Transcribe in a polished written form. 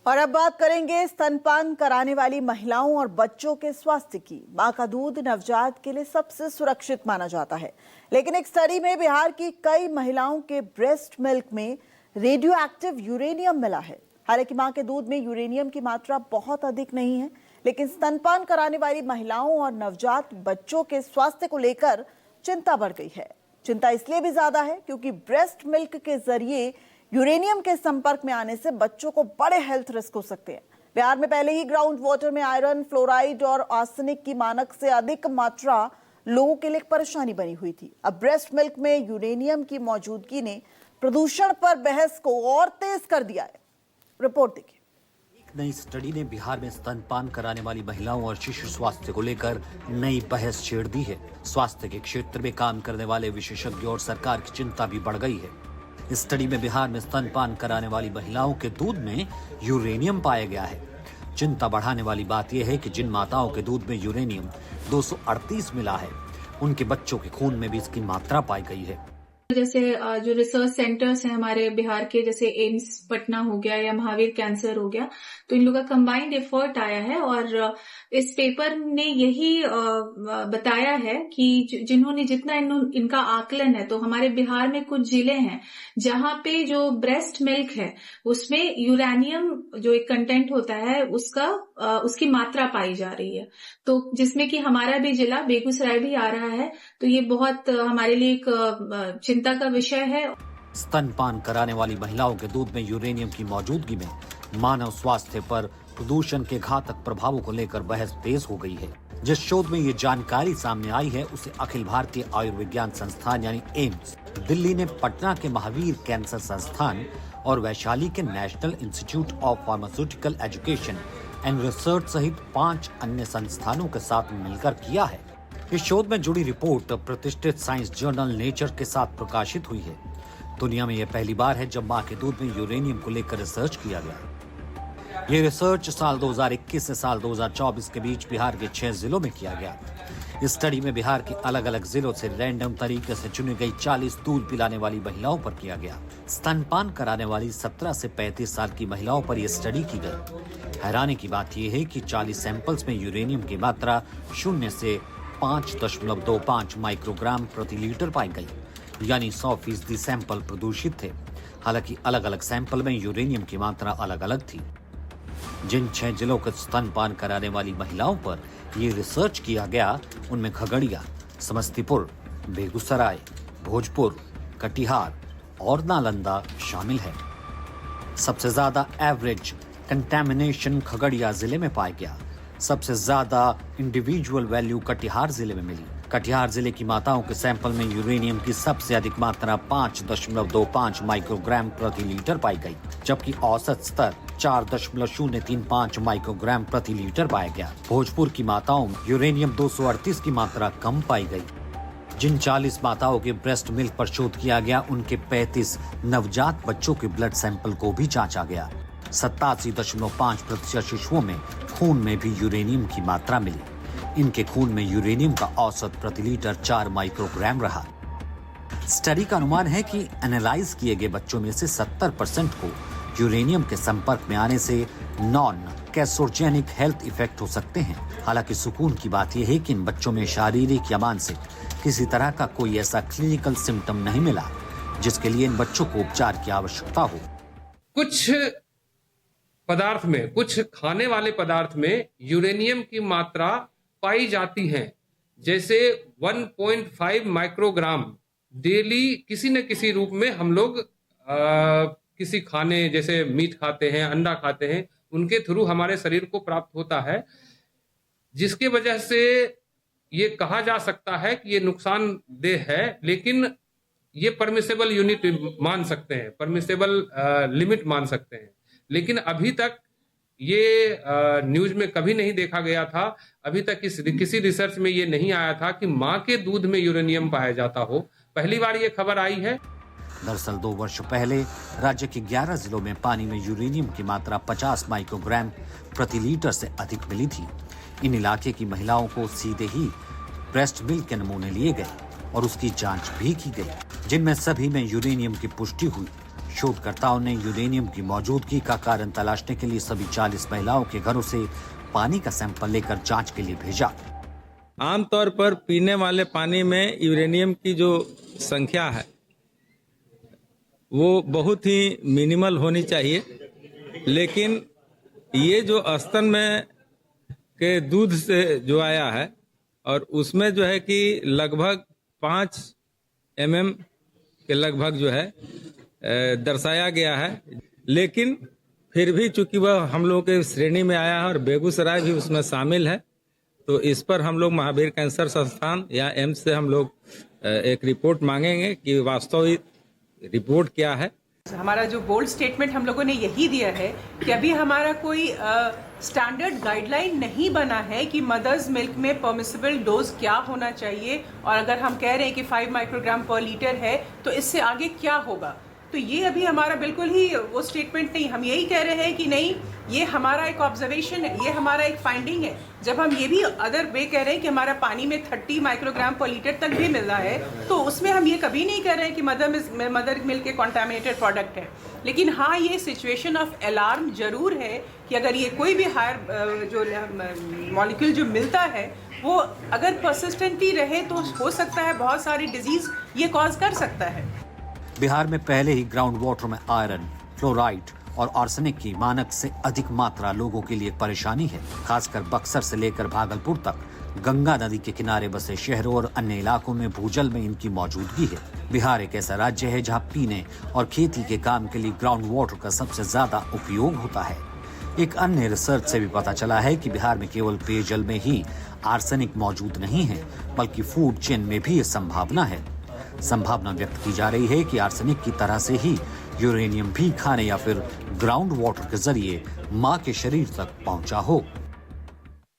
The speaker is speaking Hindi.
और अब बात करेंगे स्तनपान कराने वाली महिलाओं और बच्चों के स्वास्थ्य की। मां का दूध नवजात के लिए सबसे सुरक्षित माना जाता है, लेकिन एक स्टडी में बिहार की कई महिलाओं के ब्रेस्ट मिल्क में रेडियो एक्टिव यूरेनियम मिला है। हालांकि मां के दूध में यूरेनियम की मात्रा बहुत अधिक नहीं है, लेकिन स्तनपान कराने वाली महिलाओं और नवजात बच्चों के स्वास्थ्य को लेकर चिंता बढ़ गई है। चिंता इसलिए भी ज्यादा है क्योंकि ब्रेस्ट मिल्क के जरिए यूरेनियम के संपर्क में आने से बच्चों को बड़े हेल्थ रिस्क हो सकते हैं। बिहार में पहले ही ग्राउंड वाटर में आयरन, फ्लोराइड और आर्सेनिक की मानक से अधिक मात्रा लोगों के लिए एक परेशानी बनी हुई थी। अब ब्रेस्ट मिल्क में यूरेनियम की मौजूदगी ने प्रदूषण पर बहस को और तेज कर दिया है। रिपोर्ट देखिए। एक नई स्टडी ने बिहार में स्तनपान कराने वाली महिलाओं और शिशु स्वास्थ्य को लेकर नई बहस छेड़ दी है। स्वास्थ्य के क्षेत्र में काम करने वाले विशेषज्ञों और सरकार की चिंता भी बढ़ गई है। इस स्टडी में बिहार में स्तनपान कराने वाली महिलाओं के दूध में यूरेनियम पाया गया है। चिंता बढ़ाने वाली बात यह है कि जिन माताओं के दूध में यूरेनियम 238 मिला है, उनके बच्चों के खून में भी इसकी मात्रा पाई गई है। जैसे जो रिसर्च सेंटर्स हैं हमारे बिहार के, जैसे एम्स पटना हो गया या महावीर कैंसर हो गया, तो इन लोगों का कंबाइंड एफर्ट आया है और इस पेपर ने यही बताया है कि जिन्होंने जितना इनका आकलन है, तो हमारे बिहार में कुछ जिले हैं जहां पे जो ब्रेस्ट मिल्क है उसमें यूरेनियम जो एक कंटेंट होता है उसकी मात्रा पाई जा रही है। तो जिसमें कि हमारा भी जिला बेगूसराय भी आ रहा है। तो ये बहुत हमारे लिए एक चिंता का विषय है। स्तनपान कराने वाली महिलाओं के दूध में यूरेनियम की मौजूदगी में मानव स्वास्थ्य पर प्रदूषण के घातक प्रभावों को लेकर बहस तेज हो गई है। जिस शोध में ये जानकारी सामने आई है उसे अखिल भारतीय आयुर्विज्ञान संस्थान यानी एम्स, दिल्ली ने पटना के महावीर कैंसर संस्थान और वैशाली के national institute of pharmaceutical education and research सहित 5 अन्य संस्थानों के साथ मिलकर किया है। इस शोध में जुड़ी रिपोर्ट प्रतिष्ठित साइंस जर्नल नेचर के साथ प्रकाशित हुई है। दुनिया में यह पहली बार है जब मां के दूध में यूरेनियम को लेकर रिसर्च किया गया। ये रिसर्च साल 2021 से साल 2024 के बीच बिहार के 6 जिलों में किया गया। इस स्टडी में बिहार के अलग अलग जिलों से रैंडम तरीके से चुनी गई 40 दूध पिलाने वाली महिलाओं पर किया गया। स्तनपान कराने वाली 17 से 35 साल की महिलाओं पर यह स्टडी की गई। हैरानी की बात यह है कि 40 सैंपल्स में यूरेनियम की मात्रा 0 से 5.25 माइक्रोग्राम प्रति लीटर पाई गई, यानी 100% सैंपल प्रदूषित थे। हालांकि अलग अलग सैंपल में यूरेनियम की मात्रा अलग अलग थी। जिन 6 जिलों के स्तनपान कराने वाली महिलाओं पर ये रिसर्च किया गया, उनमें खगड़िया, समस्तीपुर, बेगूसराय, भोजपुर, कटिहार और नालंदा शामिल है। सबसे ज्यादा एवरेज कंटेमिनेशन खगड़िया जिले में पाया गया। सबसे ज्यादा इंडिविजुअल वैल्यू कटिहार जिले में मिली। कटिहार जिले की माताओं के सैंपल में यूरेनियम की सबसे अधिक मात्रा 5.25 माइक्रोग्राम प्रति लीटर पाई गई, जबकि औसत स्तर 4.035 माइक्रोग्राम प्रति लीटर पाया गया। भोजपुर की माताओं में यूरेनियम 238 की मात्रा कम पाई गई। जिन 40 माताओं के ब्रेस्ट मिल्क पर शोध किया गया, उनके 35 नवजात बच्चों के ब्लड सैंपल को भी जांचा गया। 87.5% शिशुओं में खून में भी यूरेनियम की मात्रा मिली। इनके खून में यूरेनियम का औसत प्रति लीटर 4 माइक्रोग्राम रहा। स्टडी का अनुमान है कि एनालाइज किए गए बच्चों में से 70% को यूरेनियम के संपर्क में आने से नॉन कैंसरजेनिक हेल्थ इफेक्ट हो सकते हैं। हालांकि सुकून की बात यह है कि इन बच्चों में शारीरिक या मानसिक किसी तरह का कोई ऐसा क्लिनिकल सिम्टम नहीं मिला जिसके लिए इन बच्चों को उपचार की आवश्यकता हो। कुछ पदार्थ में, कुछ खाने वाले पदार्थ में यूरेनियम की मात्रा पाई जाती है, जैसे 1.5 माइक्रोग्राम डेली किसी न किसी रूप में हम लोग किसी खाने, जैसे मीट खाते हैं, अंडा खाते हैं, उनके थ्रू हमारे शरीर को प्राप्त होता है, जिसके वजह से ये कहा जा सकता है कि ये न्युकसानदेह है, लेकिन ये परमिसेबल यूनिट मान सकते हैं, परमिसेबल लिमिट मान सकते हैं। लेकिन अभी तक ये न्यूज में कभी नहीं देखा गया था, अभी तक किसी रिसर्च में ये नहीं आया था कि मां के दूध में यूरेनियम पाया जाता हो। पहली बार ये खबर आई है। दरअसल 2 वर्ष पहले राज्य के 11 जिलों में पानी में यूरेनियम की मात्रा 50 माइक्रोग्राम प्रति लीटर से अधिक मिली थी। इन इलाके की महिलाओं को सीधे ही ब्रेस्ट मिल्क के नमूने लिए गए और उसकी जांच भी की गई, जिनमें सभी में यूरेनियम की पुष्टि हुई। शोधकर्ताओं ने यूरेनियम की मौजूदगी का कारण तलाशने के लिए सभी 40 महिलाओं के घरों से पानी का सैंपल लेकर जांच के लिए भेजा। आमतौर पर पीने वाले पानी में यूरेनियम की जो संख्या है वो बहुत ही मिनिमल होनी चाहिए, लेकिन ये जो स्तन में के दूध से जो आया है और उसमें जो है कि लगभग 5 mm के लगभग जो है दर्शाया गया है, लेकिन फिर भी चूंकि वह हम लोगों के श्रेणी में आया है और बेगूसराय भी उसमें शामिल है, तो इस पर हम लोग महावीर कैंसर संस्थान या एम्स से हम लोग एक रिपोर्ट मांगेंगे कि वास्तविक रिपोर्ट क्या है। हमारा जो बोल्ड स्टेटमेंट हम लोगों ने यही दिया है कि अभी हमारा कोई स्टैंडर्ड गाइडलाइन नहीं बना है कि मदर्स मिल्क में परमिसिबल डोज क्या होना चाहिए, और अगर हम कह रहे हैं कि 5 माइक्रोग्राम पर लीटर है तो इससे आगे क्या होगा। तो ये अभी हमारा बिल्कुल ही वो स्टेटमेंट नहीं, हम यही कह रहे हैं कि नहीं, ये हमारा एक ऑब्जर्वेशन है, ये हमारा एक फाइंडिंग है। जब हम ये भी अदर वे कह रहे हैं कि हमारा पानी में 30 माइक्रोग्राम पर लीटर तक भी मिल रहा है, तो उसमें हम ये कभी नहीं कह रहे हैं कि मदर मिल्क के कॉन्टामिनेटेड प्रोडक्ट है। लेकिन हाँ, ये सिचुएशन ऑफ अलार्म जरूर है कि अगर ये कोई भी हायर जो मॉलिक्यूल जो मिलता है वो अगर परसिस्टेंटली रहे तो हो सकता है बहुत सारी डिजीज ये कॉज कर सकता है। बिहार में पहले ही ग्राउंड वाटर में आयरन, फ्लोराइड और आर्सेनिक की मानक से अधिक मात्रा लोगों के लिए परेशानी है। खासकर बक्सर से लेकर भागलपुर तक गंगा नदी के किनारे बसे शहरों और अन्य इलाकों में भूजल में इनकी मौजूदगी है। बिहार एक ऐसा राज्य है जहां पीने और खेती के काम के लिए ग्राउंड वाटर का सबसे ज्यादा उपयोग होता है। एक अन्य रिसर्च से भी पता चला है कि बिहार में केवल पेयजल में ही आर्सेनिक मौजूद नहीं है, बल्कि फूड चेन में भी ये संभावना है। संभावना व्यक्त की जा रही है कि आर्सेनिक की तरह से ही यूरेनियम भी खाने या फिर ग्राउंड वाटर के जरिए मां के शरीर तक पहुंचा हो।